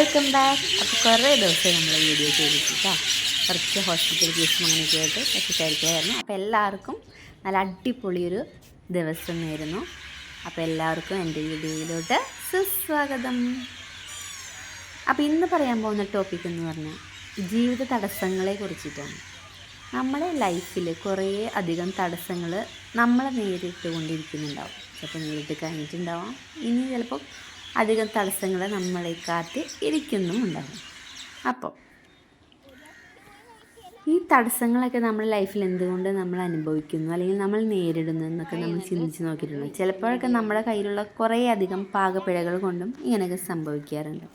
Welcome back. അപ്പോൾ കുറേ ദിവസം നമ്മൾ വീഡിയോ ചെയ്തിട്ടാ കുറച്ച് ഹോസ്പിറ്റൽ കേസും അങ്ങനെയൊക്കെ ആയിട്ട് പറ്റിക്കായിരിക്കുമായിരുന്നു. അപ്പോൾ എല്ലാവർക്കും നല്ല അടിപൊളിയൊരു ദിവസം നേരുന്നു. അപ്പോൾ എല്ലാവർക്കും എൻ്റെ വീഡിയോയിലോട്ട് സുസ്വാഗതം. അപ്പോൾ ഇന്ന് പറയാൻ പോകുന്ന ടോപ്പിക് എന്ന് പറഞ്ഞാൽ ജീവിത തടസ്സങ്ങളെ കുറിച്ചിട്ടാണ്. നമ്മുടെ ലൈഫിൽ കുറേ അധികം തടസ്സങ്ങൾ നമ്മളെ നേരിട്ട് കൊണ്ടിരിക്കുന്നുണ്ടാവും. ചിലപ്പോൾ നേരിട്ട് കഴിഞ്ഞിട്ടുണ്ടാവാം, ഇനി ചിലപ്പോൾ അധികം തടസ്സങ്ങൾ നമ്മളെ കാത്ത് ഇരിക്കുന്നുമുണ്ടാകും. അപ്പോൾ ഈ തടസ്സങ്ങളൊക്കെ നമ്മുടെ ലൈഫിൽ എന്തുകൊണ്ട് നമ്മൾ അനുഭവിക്കുന്നു അല്ലെങ്കിൽ നമ്മൾ നേരിടുന്നു എന്നൊക്കെ നമ്മൾ ചിന്തിച്ച് നോക്കിയിട്ടുണ്ട്. ചിലപ്പോഴൊക്കെ നമ്മുടെ കയ്യിലുള്ള കുറേ അധികം പാകപ്പിഴകൾ കൊണ്ടും ഇങ്ങനെയൊക്കെ സംഭവിക്കാറുണ്ട്.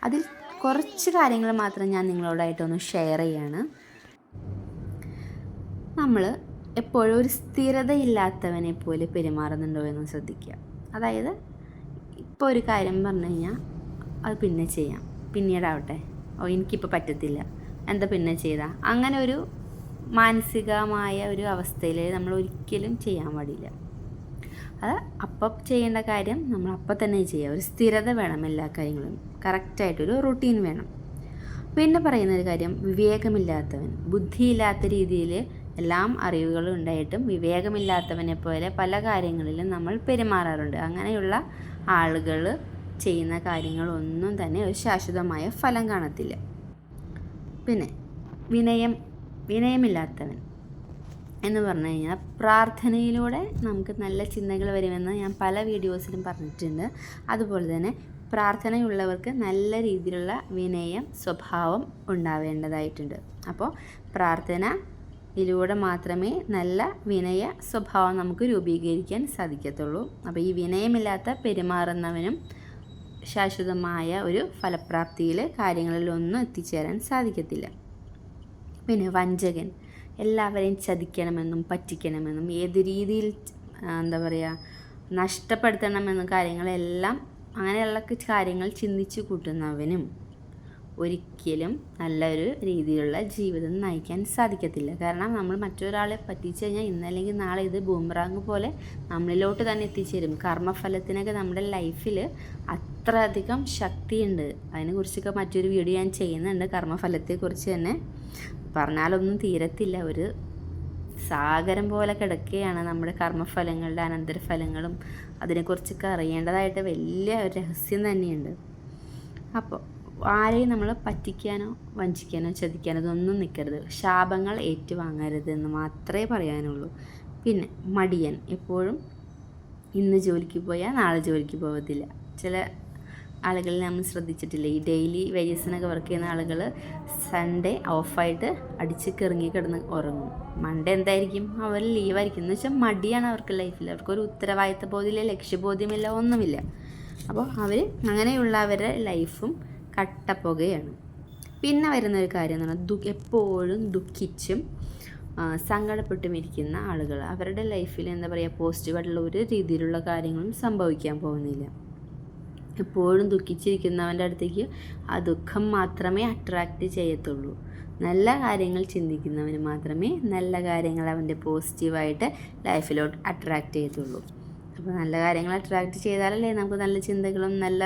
അതിൽ കുറച്ച് കാര്യങ്ങൾ മാത്രം ഞാൻ നിങ്ങളോടായിട്ടൊന്ന് ഷെയർ ചെയ്യാണ്. നമ്മൾ എപ്പോഴും ഒരു സ്ഥിരതയില്ലാത്തവനെ പോലെ പെരുമാറുന്നുണ്ടോ എന്ന് ശ്രദ്ധിക്കുക. അതായത് ഇപ്പോൾ ഒരു കാര്യം പറഞ്ഞു കഴിഞ്ഞാൽ അത് പിന്നെ ചെയ്യാം, പിന്നീടാവട്ടെ, എനിക്കിപ്പോൾ പറ്റത്തില്ല, എന്താ പിന്നെ ചെയ്താൽ, അങ്ങനെ ഒരു മാനസികമായ ഒരു അവസ്ഥയിൽ നമ്മൾ ഒരിക്കലും ചെയ്യാൻ പാടില്ല. അത് അപ്പം ചെയ്യേണ്ട കാര്യം നമ്മൾ അപ്പം തന്നെ ചെയ്യുക. ഒരു സ്ഥിരത വേണം, എല്ലാ കാര്യങ്ങളും കറക്റ്റായിട്ടൊരു റൂട്ടീൻ വേണം. പിന്നെ പറയുന്നൊരു കാര്യം, വിവേകമില്ലാത്തവൻ, ബുദ്ധിയില്ലാത്ത രീതിയിൽ എല്ലാം അറിവുകളും ഉണ്ടായിട്ടും വിവേകമില്ലാത്തവനെ പോലെ പല കാര്യങ്ങളിലും നമ്മൾ പെരുമാറാറുണ്ട്. അങ്ങനെയുള്ള ആളുകൾ ചെയ്യുന്ന കാര്യങ്ങളൊന്നും തന്നെ ഒരു ശാശ്വതമായ ഫലം കാണത്തില്ല. പിന്നെ വിനയമില്ലാത്തവൻ എന്ന് പറഞ്ഞു കഴിഞ്ഞാൽ പ്രാർത്ഥനയിലൂടെ നമുക്ക് നല്ല ചിന്തകൾ വരുമെന്ന് ഞാൻ പല വീഡിയോസിലും പറഞ്ഞിട്ടുണ്ട്. അതുപോലെ തന്നെ പ്രാർത്ഥനയുള്ളവർക്ക് നല്ല രീതിയിലുള്ള വിനയം സ്വഭാവം ഉണ്ടാവേണ്ടതായിട്ടുണ്ട്. അപ്പോൾ പ്രാർത്ഥനയിലൂടെ മാത്രമേ നല്ല വിനയ സ്വഭാവം നമുക്ക് രൂപീകരിക്കാൻ സാധിക്കത്തുള്ളൂ. അപ്പോൾ ഈ വിനയമില്ലാത്ത പെരുമാറുന്നവനും ശാശ്വതമായ ഒരു ഫലപ്രാപ്തിയിൽ കാര്യങ്ങളിലൊന്നും എത്തിച്ചേരാൻ സാധിക്കത്തില്ല. പിന്നെ വഞ്ചകൻ, എല്ലാവരെയും ചതിക്കണമെന്നും പറ്റിക്കണമെന്നും ഏത് രീതിയിൽ നഷ്ടപ്പെടുത്തണമെന്നും കാര്യങ്ങളെല്ലാം അങ്ങനെയുള്ള കാര്യങ്ങൾ ചിന്തിച്ചു കൂട്ടുന്നവനും ഒരിക്കലും നല്ലൊരു രീതിയിലുള്ള ജീവിതം നയിക്കാൻ സാധിക്കത്തില്ല. കാരണം നമ്മൾ മറ്റൊരാളെ പറ്റിച്ചു കഴിഞ്ഞാൽ ഇന്നല്ലെങ്കിൽ നാളെ ഇത് ബൂമറാങ് പോലെ നമ്മളിലോട്ട് തന്നെ എത്തിച്ചേരും. കർമ്മഫലത്തിനൊക്കെ നമ്മുടെ ലൈഫിൽ അത്ര അധികം ശക്തിയുണ്ട്. അതിനെക്കുറിച്ചൊക്കെ മറ്റൊരു വീഡിയോ ഞാൻ ചെയ്യുന്നുണ്ട്. കർമ്മഫലത്തെക്കുറിച്ച് തന്നെ പറഞ്ഞാലൊന്നും തീരത്തില്ല. ഒരു സാഗരം പോലെ കിടക്കുകയാണ് നമ്മുടെ കർമ്മഫലങ്ങളുടെ അനന്തരഫലങ്ങളും. അതിനെക്കുറിച്ചൊക്കെ അറിയേണ്ടതായിട്ട് വലിയ ഒരു രഹസ്യം തന്നെയുണ്ട്. അപ്പോൾ ആരെയും നമ്മൾ പറ്റിക്കാനോ വഞ്ചിക്കാനോ ചതിക്കാനോ ഇതൊന്നും നിൽക്കരുത്. ശാപങ്ങൾ ഏറ്റുവാങ്ങരുത് എന്ന് മാത്രമേ പറയാനുള്ളൂ. പിന്നെ മടിയൻ, എപ്പോഴും ഇന്ന് ജോലിക്ക് പോയാൽ നാളെ ജോലിക്ക് പോകത്തില്ല. ചില ആളുകളിൽ നമ്മൾ ശ്രദ്ധിച്ചിട്ടില്ല, ഈ ഡെയിലി വേജസിനൊക്കെ വർക്ക് ചെയ്യുന്ന ആളുകൾ സൺഡേ ഓഫായിട്ട് അടിച്ച് കിറങ്ങി കിടന്ന് ഉറങ്ങും. മൺഡേ എന്തായിരിക്കും, അവർ ലീവായിരിക്കും. എന്ന് വെച്ചാൽ മടിയാണ് അവർക്ക് ലൈഫിൽ. അവർക്കൊരു ഉത്തരവാദിത്ത ബോധമില്ല, ലക്ഷ്യബോധ്യമില്ല, ഒന്നുമില്ല. അപ്പോൾ അവർ അങ്ങനെയുള്ളവരുടെ ലൈഫും കട്ടപ്പുകയാണ്. പിന്നെ വരുന്നൊരു കാര്യം എന്ന് പറഞ്ഞാൽ എപ്പോഴും ദുഃഖിച്ചും സങ്കടപ്പെട്ടും ഇരിക്കുന്ന ആളുകൾ. അവരുടെ ലൈഫിൽ പോസിറ്റീവായിട്ടുള്ള ഒരു രീതിയിലുള്ള കാര്യങ്ങളും സംഭവിക്കാൻ പോകുന്നില്ല. എപ്പോഴും ദുഃഖിച്ചിരിക്കുന്നവൻ്റെ അടുത്തേക്ക് ആ ദുഃഖം മാത്രമേ അട്രാക്റ്റ് ചെയ്യത്തുള്ളൂ. നല്ല കാര്യങ്ങൾ ചിന്തിക്കുന്നവന് മാത്രമേ നല്ല കാര്യങ്ങൾ അവൻ്റെ പോസിറ്റീവായിട്ട് ലൈഫിലോട്ട് അട്രാക്റ്റ് ചെയ്യത്തുള്ളൂ. അപ്പോൾ നല്ല കാര്യങ്ങൾ അട്രാക്റ്റ് ചെയ്താലല്ലേ നമുക്ക് നല്ല ചിന്തകളും നല്ല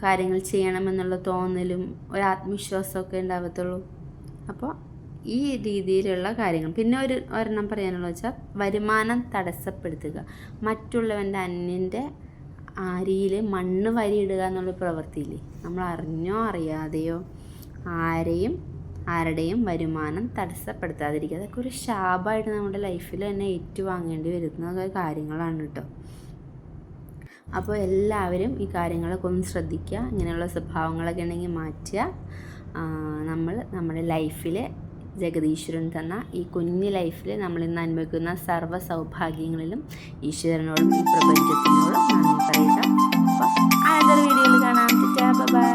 കാര്യങ്ങൾ ചെയ്യണമെന്നുള്ള തോന്നലും ഒരു ആത്മവിശ്വാസമൊക്കെ ഉണ്ടാവത്തുള്ളൂ. അപ്പോൾ ഈ രീതിയിലുള്ള കാര്യങ്ങൾ. പിന്നെ ഒരെണ്ണം പറയാനുള്ളത് വെച്ചാൽ വരുമാനം തടസ്സപ്പെടുത്തുക. മറ്റുള്ളവൻ്റെ അന്യൻ്റെ ആരിയിൽ മണ്ണ് വരിയിടുക എന്നുള്ള പ്രവൃത്തിയില്ലേ, നമ്മൾ അറിഞ്ഞോ അറിയാതെയോ ആരുടെയും വരുമാനം തടസ്സപ്പെടുത്താതിരിക്കുക. അതൊക്കെ ഒരു ശാപമായിട്ട് നമ്മുടെ ലൈഫിൽ തന്നെ ഏറ്റുവാങ്ങേണ്ടി വരുന്ന കാര്യങ്ങളാണ് കേട്ടോ. അപ്പോൾ എല്ലാവരും ഈ കാര്യങ്ങളൊക്കെ ഒന്ന് ശ്രദ്ധിക്കുക. ഇങ്ങനെയുള്ള സ്വഭാവങ്ങളൊക്കെ ഉണ്ടെങ്കിൽ മാറ്റുക. നമ്മൾ നമ്മുടെ ലൈഫിൽ ജഗദീശ്വരൻ തന്ന ഈ കുഞ്ഞു ലൈഫിൽ നമ്മളിന്ന് അനുഭവിക്കുന്ന സർവ്വ സൗഭാഗ്യങ്ങളിലും ഈശ്വരനോടും ഈ പ്രപഞ്ചത്തിനോടും നന്ദി പറയുക. അപ്പോൾ അടുത്തൊരു വീഡിയോയിൽ കാണാം. ബൈ.